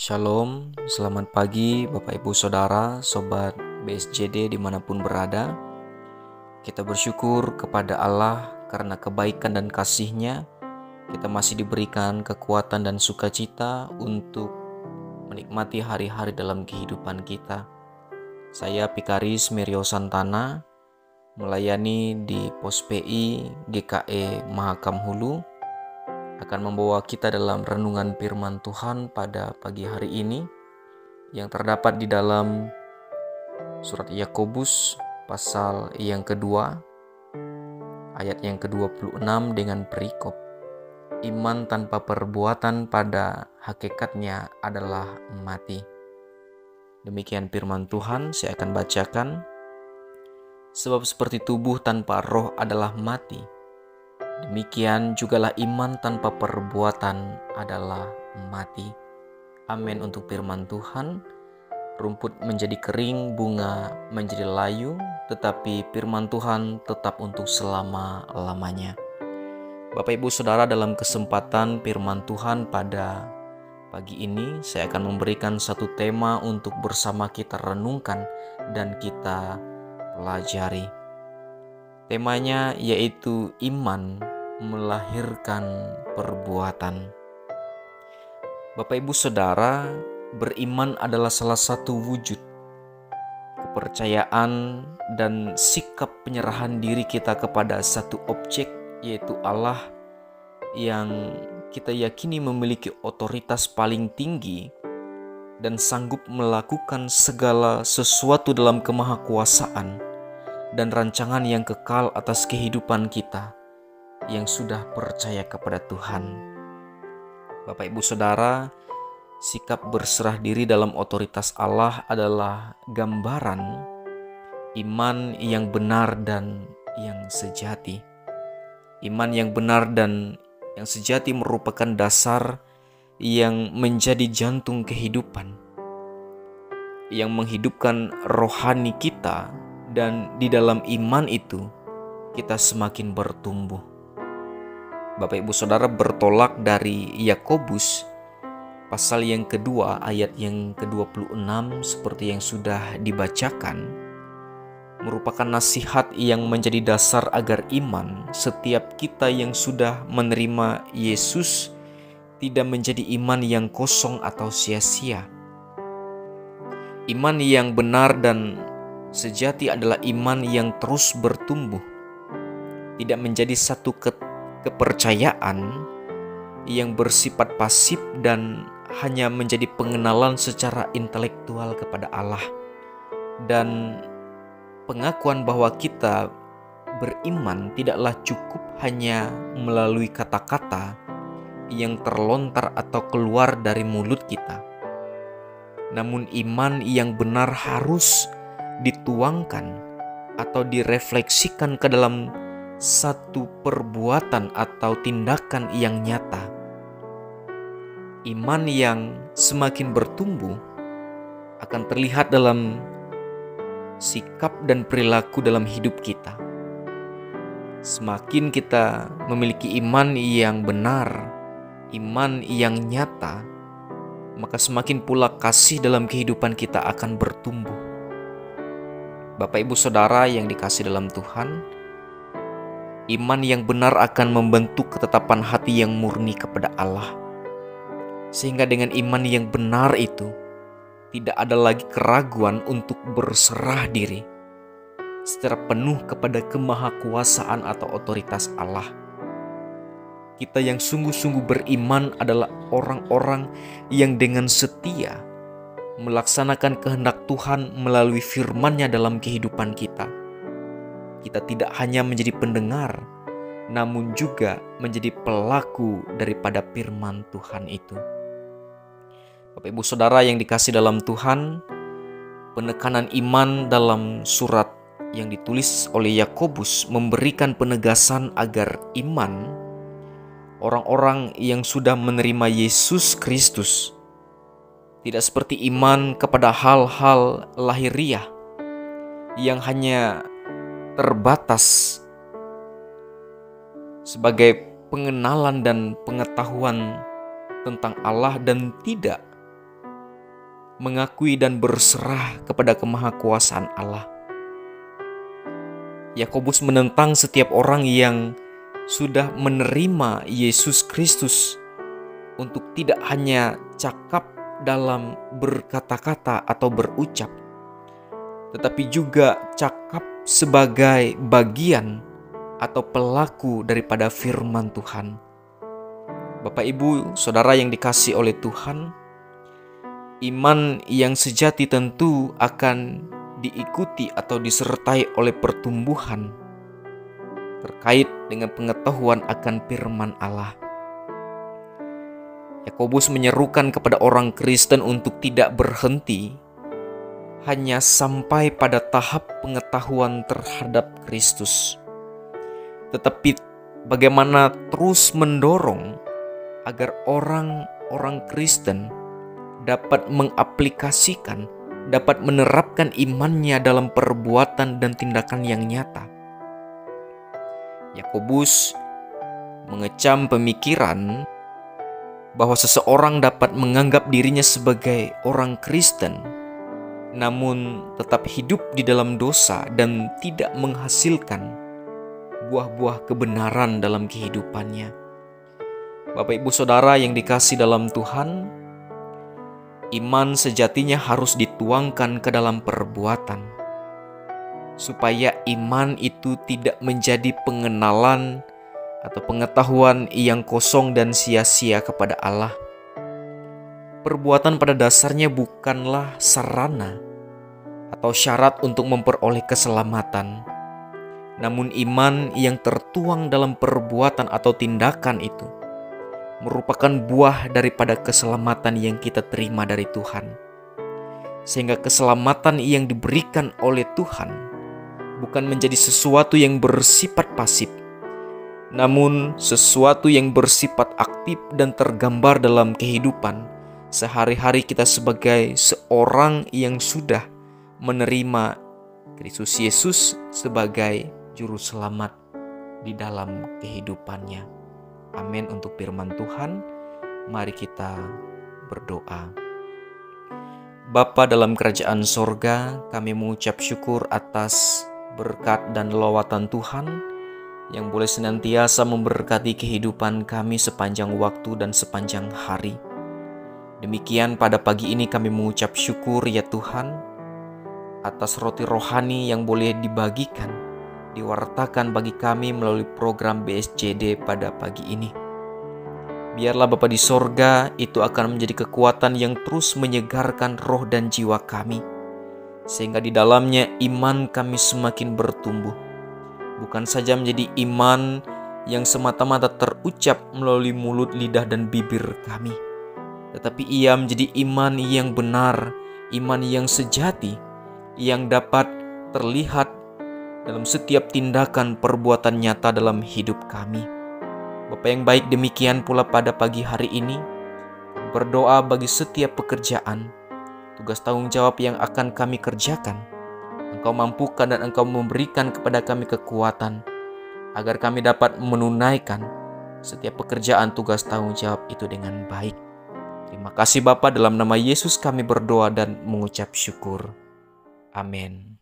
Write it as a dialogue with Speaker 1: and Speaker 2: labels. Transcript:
Speaker 1: Shalom, selamat pagi Bapak Ibu Saudara, Sobat BSJD dimanapun berada. Kita bersyukur kepada Allah karena kebaikan dan kasih-Nya. Kita masih diberikan kekuatan dan sukacita untuk menikmati hari-hari dalam kehidupan kita. Saya Pikaris Mirio Santana, melayani di Pos PI GKE Mahakam Hulu, akan membawa kita dalam renungan firman Tuhan pada pagi hari ini yang terdapat di dalam surat Yakobus pasal yang kedua ayat yang ke-26 dengan perikop iman tanpa perbuatan pada hakikatnya adalah mati. Demikian firman Tuhan, saya akan bacakan. Sebab seperti tubuh tanpa roh adalah mati, demikian jugalah iman tanpa perbuatan adalah mati. Amin untuk firman Tuhan. Rumput menjadi kering, bunga menjadi layu, tetapi firman Tuhan tetap untuk selama-lamanya. Bapak Ibu Saudara, dalam kesempatan firman Tuhan pada pagi ini, saya akan memberikan satu tema untuk bersama kita renungkan dan kita pelajari. Temanya yaitu iman melahirkan perbuatan. Bapak Ibu Saudara, beriman adalah salah satu wujud kepercayaan dan sikap penyerahan diri kita kepada satu objek, yaitu Allah, yang kita yakini memiliki otoritas paling tinggi dan sanggup melakukan segala sesuatu dalam kemahakuasaan dan rancangan yang kekal atas kehidupan kita yang sudah percaya kepada Tuhan. Bapak Ibu Saudara, sikap berserah diri dalam otoritas Allah adalah gambaran iman yang benar dan yang sejati. Iman yang benar dan yang sejati merupakan dasar yang menjadi jantung kehidupan, yang menghidupkan rohani kita, dan di dalam iman itu kita semakin bertumbuh. Bapak Ibu Saudara, bertolak dari Yakobus pasal yang kedua ayat yang ke-26 seperti yang sudah dibacakan, merupakan nasihat yang menjadi dasar agar iman setiap kita yang sudah menerima Yesus tidak menjadi iman yang kosong atau sia-sia. Iman yang benar dan sejati adalah iman yang terus bertumbuh, tidak menjadi satu kepercayaan yang bersifat pasif dan hanya menjadi pengenalan secara intelektual kepada Allah, dan pengakuan bahwa kita beriman tidaklah cukup hanya melalui kata-kata yang terlontar atau keluar dari mulut kita. Namun iman yang benar harus dituangkan atau direfleksikan ke dalam satu perbuatan atau tindakan yang nyata. Iman yang semakin bertumbuh akan terlihat dalam sikap dan perilaku dalam hidup kita. Semakin kita memiliki iman yang benar, iman yang nyata, maka semakin pula kasih dalam kehidupan kita akan bertumbuh. Bapak Ibu Saudara yang dikasih dalam Tuhan, iman yang benar akan membentuk ketetapan hati yang murni kepada Allah. Sehingga dengan iman yang benar itu, tidak ada lagi keraguan untuk berserah diri secara penuh kepada kemahakuasaan atau otoritas Allah. Kita yang sungguh-sungguh beriman adalah orang-orang yang dengan setia melaksanakan kehendak Tuhan melalui firman-Nya dalam kehidupan kita. Kita tidak hanya menjadi pendengar, namun juga menjadi pelaku daripada firman Tuhan itu. Bapak Ibu Saudara yang dikasih dalam Tuhan, penekanan iman dalam surat yang ditulis oleh Yakobus memberikan penegasan agar iman orang-orang yang sudah menerima Yesus Kristus tidak seperti iman kepada hal-hal lahiriah yang hanya terbatas sebagai pengenalan dan pengetahuan tentang Allah dan tidak mengakui dan berserah kepada kemahakuasaan Allah. Yakobus menentang setiap orang yang sudah menerima Yesus Kristus untuk tidak hanya cakap dalam berkata-kata atau berucap, tetapi juga cakap sebagai bagian atau pelaku daripada firman Tuhan. Bapak, Ibu, Saudara yang dikasihi oleh Tuhan, iman yang sejati tentu akan diikuti atau disertai oleh pertumbuhan terkait dengan pengetahuan akan firman Allah. Yakobus menyerukan kepada orang Kristen untuk tidak berhenti hanya sampai pada tahap pengetahuan terhadap Kristus, tetapi bagaimana terus mendorong agar orang-orang Kristen dapat mengaplikasikan, dapat menerapkan imannya dalam perbuatan dan tindakan yang nyata. Yakobus mengecam pemikiran bahwa seseorang dapat menganggap dirinya sebagai orang Kristen, namun tetap hidup di dalam dosa dan tidak menghasilkan buah-buah kebenaran dalam kehidupannya. Bapak, Ibu, Saudara yang dikasihi dalam Tuhan, iman sejatinya harus dituangkan ke dalam perbuatan, supaya iman itu tidak menjadi pengenalan atau pengetahuan yang kosong dan sia-sia kepada Allah. Perbuatan pada dasarnya bukanlah sarana atau syarat untuk memperoleh keselamatan, namun iman yang tertuang dalam perbuatan atau tindakan itu merupakan buah daripada keselamatan yang kita terima dari Tuhan. Sehingga keselamatan yang diberikan oleh Tuhan bukan menjadi sesuatu yang bersifat pasif, namun sesuatu yang bersifat aktif dan tergambar dalam kehidupan sehari-hari kita sebagai seorang yang sudah menerima Kristus Yesus sebagai juru selamat di dalam kehidupannya. Amin untuk firman Tuhan. Mari kita berdoa. Bapa dalam kerajaan sorga, kami mengucap syukur atas berkat dan lawatan Tuhan yang boleh senantiasa memberkati kehidupan kami sepanjang waktu dan sepanjang hari. Demikian pada pagi ini kami mengucap syukur ya Tuhan atas roti rohani yang boleh dibagikan, diwartakan bagi kami melalui program BSJD pada pagi ini. Biarlah Bapa di sorga itu akan menjadi kekuatan yang terus menyegarkan roh dan jiwa kami, sehingga di dalamnya iman kami semakin bertumbuh. Bukan saja menjadi iman yang semata-mata terucap melalui mulut, lidah, dan bibir kami, tetapi ia menjadi iman yang benar, iman yang sejati, yang dapat terlihat dalam setiap tindakan perbuatan nyata dalam hidup kami. Bapa yang baik, demikian pula pada pagi hari ini berdoa bagi setiap pekerjaan, tugas tanggung jawab yang akan kami kerjakan. Engkau mampukan dan Engkau memberikan kepada kami kekuatan agar kami dapat menunaikan setiap pekerjaan tugas tanggung jawab itu dengan baik. Terima kasih Bapa, dalam nama Yesus kami berdoa dan mengucap syukur. Amin.